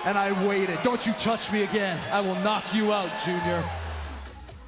And I waited. Don't you touch me again. I will knock you out, Junior.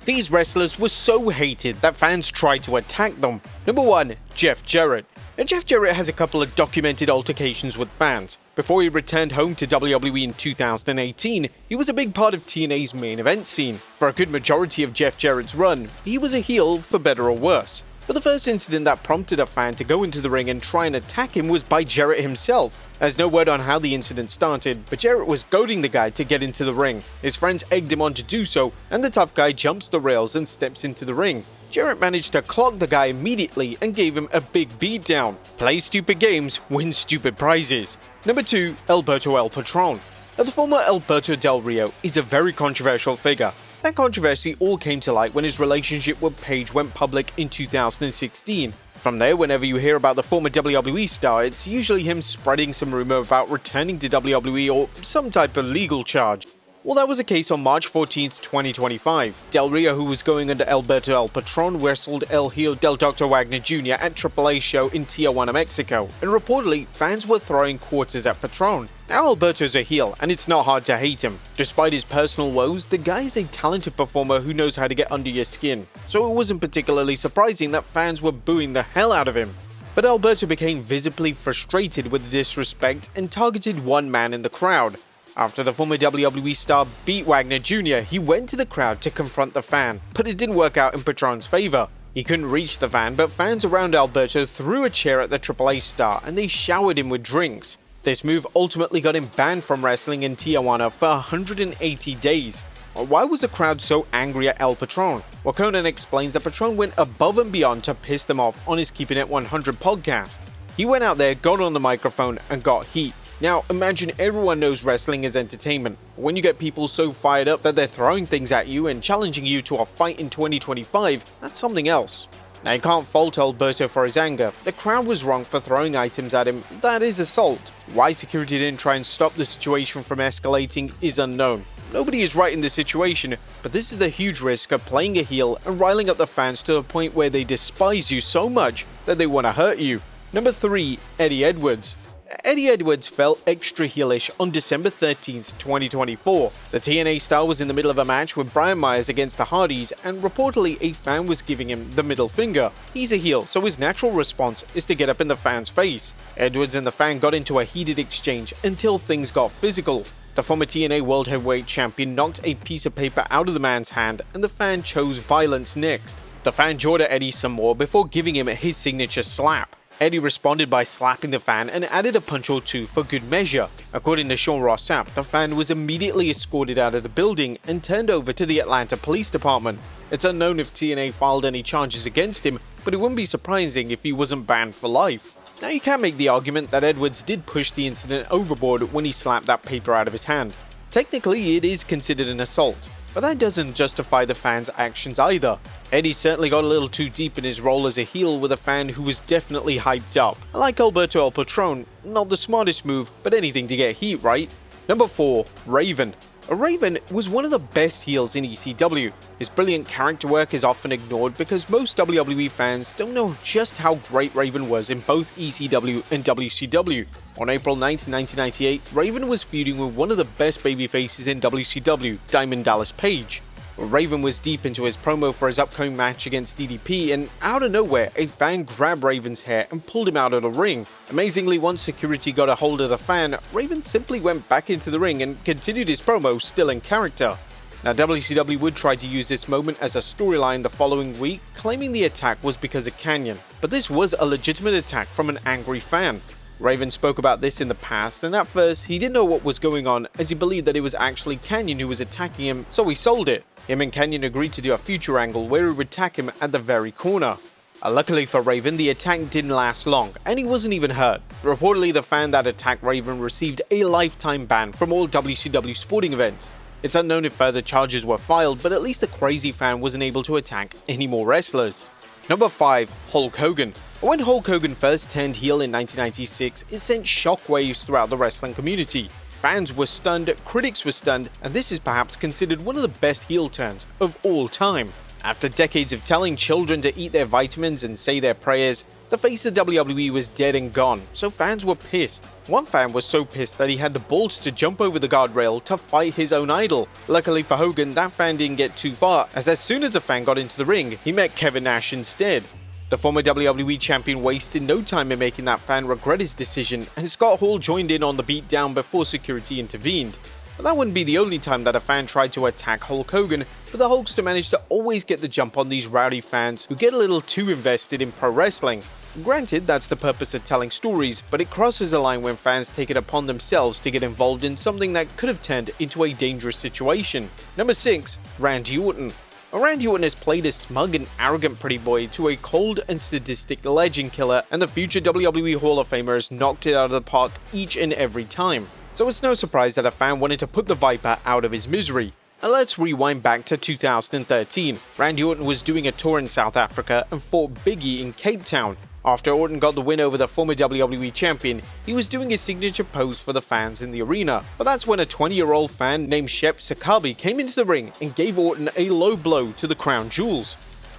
These wrestlers were so hated that fans tried to attack them. Number 1. Jeff Jarrett. Now, Jeff Jarrett has a couple of documented altercations with fans. Before he returned home to WWE in 2018, he was a big part of TNA's main event scene. For a good majority of Jeff Jarrett's run, he was a heel for better or worse. But the first incident that prompted a fan to go into the ring and try and attack him was by Jarrett himself. There's no word on how the incident started, but Jarrett was goading the guy to get into the ring. His friends egged him on to do so, and the tough guy jumps the rails and steps into the ring. Jarrett managed to clock the guy immediately and gave him a big beatdown. Play stupid games, win stupid prizes. Number 2. Alberto El Patron. Now, the former Alberto Del Rio is a very controversial figure. That controversy all came to light when his relationship with Paige went public in 2016. From there, whenever you hear about the former WWE star, it's usually him spreading some rumor about returning to WWE or some type of legal charge. Well, that was the case on March 14th, 2025. Del Rio, who was going under Alberto El Patron, wrestled El Hijo del Dr. Wagner Jr. at AAA show in Tijuana, Mexico, and reportedly, fans were throwing quarters at Patron. Now Alberto's a heel, and it's not hard to hate him. Despite his personal woes, the guy is a talented performer who knows how to get under your skin, so it wasn't particularly surprising that fans were booing the hell out of him. But Alberto became visibly frustrated with the disrespect and targeted one man in the crowd. After the former WWE star beat Wagner Jr., he went to the crowd to confront the fan, but it didn't work out in Patron's favor. He couldn't reach the fan, but fans around Alberto threw a chair at the AAA star and they showered him with drinks. This move ultimately got him banned from wrestling in Tijuana for 180 days. Why was the crowd so angry at El Patron? Well, Conan explains that Patron went above and beyond to piss them off on his Keeping It 100 podcast. He went out there, got on the microphone, and got heat. Now, imagine everyone knows wrestling is entertainment. When you get people so fired up that they're throwing things at you and challenging you to a fight in 2025, that's something else. Now, you can't fault Alberto for his anger. The crowd was wrong for throwing items at him. That is assault. Why security didn't try and stop the situation from escalating is unknown. Nobody is right in this situation, but this is the huge risk of playing a heel and riling up the fans to the point where they despise you so much that they want to hurt you. Number 3. Eddie Edwards. Eddie Edwards fell extra heelish on December 13th, 2024. The TNA star was in the middle of a match with Brian Myers against the Hardys, and reportedly a fan was giving him the middle finger. He's a heel, so his natural response is to get up in the fan's face. Edwards and the fan got into a heated exchange until things got physical. The former TNA World Heavyweight Champion knocked a piece of paper out of the man's hand, and the fan chose violence next. The fan jawed at Eddie some more before giving him his signature slap. Eddie responded by slapping the fan and added a punch or two for good measure. According to Sean Ross Sapp, the fan was immediately escorted out of the building and turned over to the Atlanta Police Department. It's unknown if TNA filed any charges against him, but it wouldn't be surprising if he wasn't banned for life. Now, you can make the argument that Edwards did push the incident overboard when he slapped that paper out of his hand. Technically, it is considered an assault, but that doesn't justify the fan's actions either. Eddie certainly got a little too deep in his role as a heel with a fan who was definitely hyped up. Like Alberto El Patron, not the smartest move, but anything to get heat, right? Number 4. Raven. Raven was one of the best heels in ECW. His brilliant character work is often ignored because most WWE fans don't know just how great Raven was in both ECW and WCW. On April 9, 1998, Raven was feuding with one of the best babyfaces in WCW, Diamond Dallas Page. Raven was deep into his promo for his upcoming match against DDP, and out of nowhere, a fan grabbed Raven's hair and pulled him out of the ring. Amazingly, once security got a hold of the fan, Raven simply went back into the ring and continued his promo still in character. Now, WCW would try to use this moment as a storyline the following week, claiming the attack was because of Kanyon, but this was a legitimate attack from an angry fan. Raven spoke about this in the past, and at first he didn't know what was going on as he believed that it was actually Kanyon who was attacking him, so he sold it. Him and Kanyon agreed to do a future angle where he would attack him at the very corner. Luckily for Raven, the attack didn't last long, and he wasn't even hurt. Reportedly, the fan that attacked Raven received a lifetime ban from all WCW sporting events. It's unknown if further charges were filed, but at least the crazy fan wasn't able to attack any more wrestlers. Number 5. Hulk Hogan. When Hulk Hogan first turned heel in 1996, it sent shockwaves throughout the wrestling community. Fans were stunned, critics were stunned, and this is perhaps considered one of the best heel turns of all time. After decades of telling children to eat their vitamins and say their prayers, The face of WWE was dead and gone, so fans were pissed. One fan was so pissed that he had the balls to jump over the guardrail to fight his own idol. Luckily for Hogan, that fan didn't get too far, as soon as the fan got into the ring, he met Kevin Nash instead. The former WWE champion wasted no time in making that fan regret his decision, and Scott Hall joined in on the beatdown before security intervened. But that wouldn't be the only time that a fan tried to attack Hulk Hogan, but the Hulkster managed to always get the jump on these rowdy fans who get a little too invested in pro wrestling. Granted, that's the purpose of telling stories, but it crosses the line when fans take it upon themselves to get involved in something that could have turned into a dangerous situation. Number 6. Randy Orton. Randy Orton has played a smug and arrogant pretty boy to a cold and sadistic legend killer, and the future WWE Hall of Famer has knocked it out of the park each and every time. So it's no surprise that a fan wanted to put the Viper out of his misery. And let's rewind back to 2013. Randy Orton was doing a tour in South Africa and fought Big E in Cape Town. After Orton got the win over the former WWE champion, he was doing his signature pose for the fans in the arena. But that's when a 20-year-old fan named Shep Sakabi came into the ring and gave Orton a low blow to the crown jewels.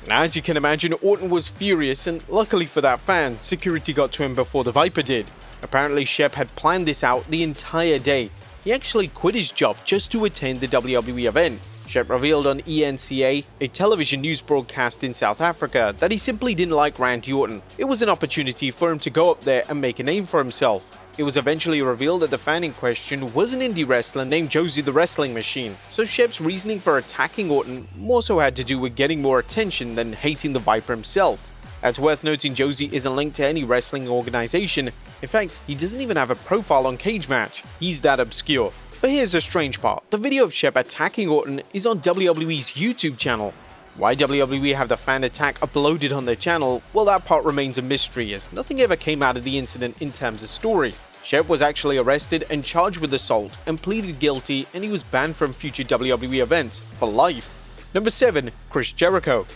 Now, as you can imagine, Orton was furious, and luckily for that fan, security got to him before the Viper did. Apparently, Shep had planned this out the entire day. He actually quit his job just to attend the WWE event. Shep revealed on ENCA, a television news broadcast in South Africa, that he simply didn't like Randy Orton. It was an opportunity for him to go up there and make a name for himself. It was eventually revealed that the fan in question was an indie wrestler named Josie the Wrestling Machine, so Shep's reasoning for attacking Orton more so had to do with getting more attention than hating the Viper himself. It's worth noting Josie isn't linked to any wrestling organization. In fact, he doesn't even have a profile on Cage Match. He's that obscure. But here's the strange part. The video of Shep attacking Orton is on WWE's YouTube channel. Why WWE have the fan attack uploaded on their channel, well, that part remains a mystery, as nothing ever came out of the incident in terms of story. Shep was actually arrested and charged with assault and pleaded guilty, and he was banned from future WWE events for life. Number 7. Chris Jericho.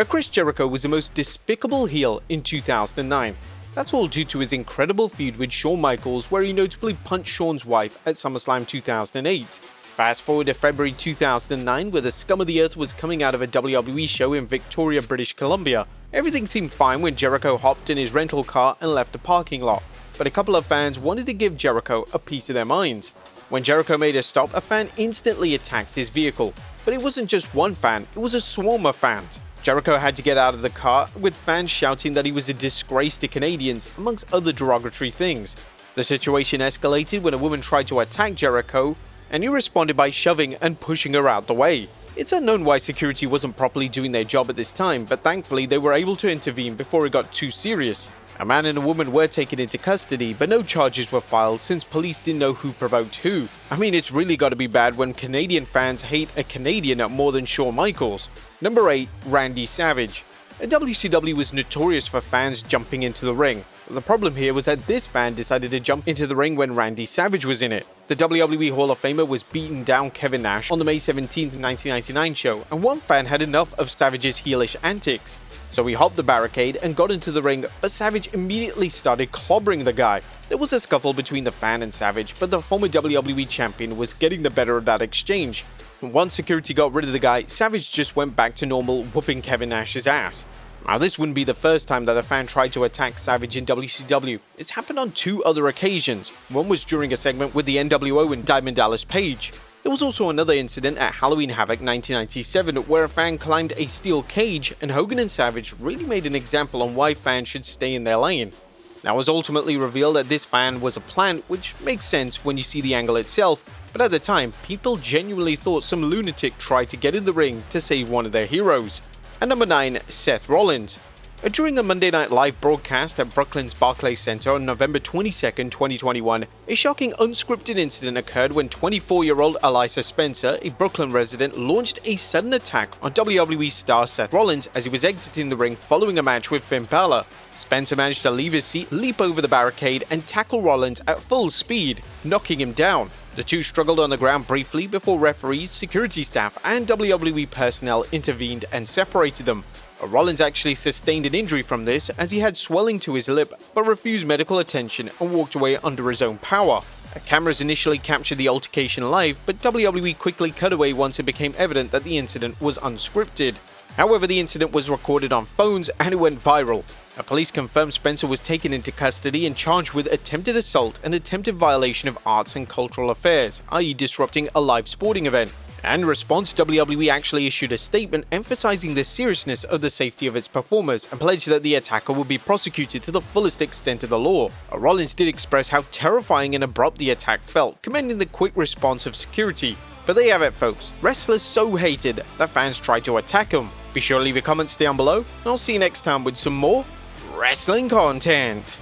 Chris Jericho was the most despicable heel in 2009. That's all due to his incredible feud with Shawn Michaels, where he notably punched Shawn's wife at SummerSlam 2008. Fast forward to February 2009, where the scum of the earth was coming out of a WWE show in Victoria, British Columbia. Everything seemed fine when Jericho hopped in his rental car and left the parking lot, but a couple of fans wanted to give Jericho a piece of their minds. When Jericho made a stop, a fan instantly attacked his vehicle. But it wasn't just one fan, it was a swarm of fans. Jericho had to get out of the car, with fans shouting that he was a disgrace to Canadians, amongst other derogatory things. The situation escalated when a woman tried to attack Jericho, and he responded by shoving and pushing her out the way. It's unknown why security wasn't properly doing their job at this time, but thankfully they were able to intervene before it got too serious. A man and a woman were taken into custody, but no charges were filed since police didn't know who provoked who. I mean, it's really got to be bad when Canadian fans hate a Canadian more than Shawn Michaels. Number 8. Randy Savage. WCW was notorious for fans jumping into the ring. The problem here was that this fan decided to jump into the ring when Randy Savage was in it. The WWE Hall of Famer was beating down Kevin Nash on the May 17, 1999 show, and one fan had enough of Savage's heelish antics. So he hopped the barricade and got into the ring, but Savage immediately started clobbering the guy. There was a scuffle between the fan and Savage, but the former WWE champion was getting the better of that exchange. Once security got rid of the guy, Savage just went back to normal, whooping Kevin Nash's ass. Now, this wouldn't be the first time that a fan tried to attack Savage in WCW. It's happened on 2 other occasions. One was during a segment with the NWO and Diamond Dallas Page. There was also another incident at Halloween Havoc 1997 where a fan climbed a steel cage, and Hogan and Savage really made an example on why fans should stay in their lane. Now, it was ultimately revealed that this fan was a plant, which makes sense when you see the angle itself, but at the time, people genuinely thought some lunatic tried to get in the ring to save one of their heroes. And number 9, Seth Rollins. During a Monday Night Live broadcast at Brooklyn's Barclays Center on November 22, 2021, a shocking unscripted incident occurred when 24-year-old Elisa Spencer, a Brooklyn resident, launched a sudden attack on WWE star Seth Rollins as he was exiting the ring following a match with Finn Balor. Spencer managed to leave his seat, leap over the barricade, and tackle Rollins at full speed, knocking him down. The two struggled on the ground briefly before referees, security staff, and WWE personnel intervened and separated them. Rollins actually sustained an injury from this as he had swelling to his lip, but refused medical attention and walked away under his own power. Cameras initially captured the altercation live, but WWE quickly cut away once it became evident that the incident was unscripted. However, the incident was recorded on phones and it went viral. Police confirmed Spencer was taken into custody and charged with attempted assault and attempted violation of arts and cultural affairs, i.e. disrupting a live sporting event. And in response, WWE actually issued a statement emphasizing the seriousness of the safety of its performers and pledged that the attacker would be prosecuted to the fullest extent of the law. Rollins did express how terrifying and abrupt the attack felt, commending the quick response of security. But there you have it, folks. Wrestlers so hated that fans tried to attack them. Be sure to leave your comments down below, and I'll see you next time with some more wrestling content.